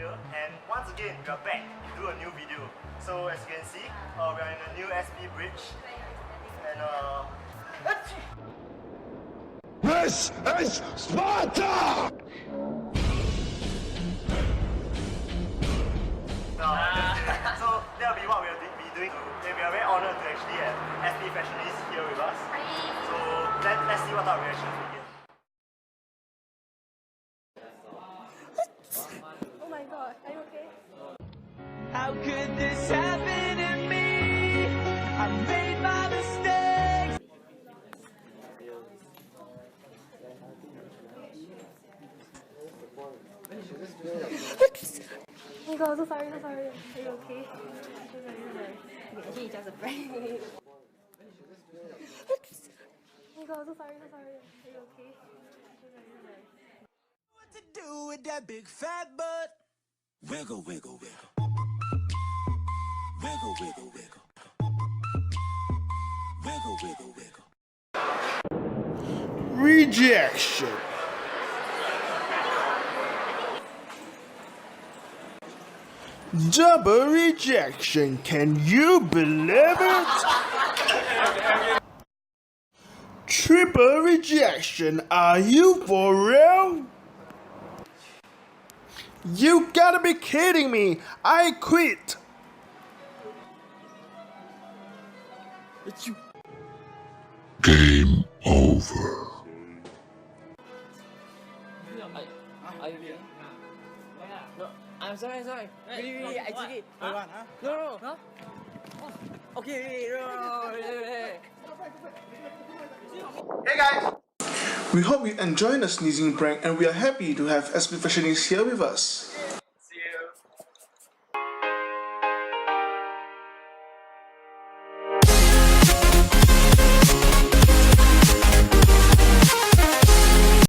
here, and once again we are back to do a new video. So as you can see, we are in a new SP bridge, and This is Sparta! so that will be what we will be doing. And we are very honoured to actually have SP Fashionist here with us. So let's see what our reactions we get. Oh my god, are you okay? How could this happen to me? I made my mistakes. Oh my god, so sorry. Are you okay? So sorry. Okay, actually it's just a prank. Oh my god, so sorry. Are you okay? So sorry. What to do with that big fat butt? Wiggle, wiggle, wiggle. Wiggle, wiggle, wiggle. Wiggle, wiggle, wiggle. Rejection. Double rejection, can you believe it? Triple rejection, are you for real? You gotta be kidding me, I quit. Game over. Are you okay? No, I'm sorry. Really, I did it. No. Okay, no. Hey guys! We hope you enjoyed the sneezing prank and we are happy to have SP Fashionist here with us.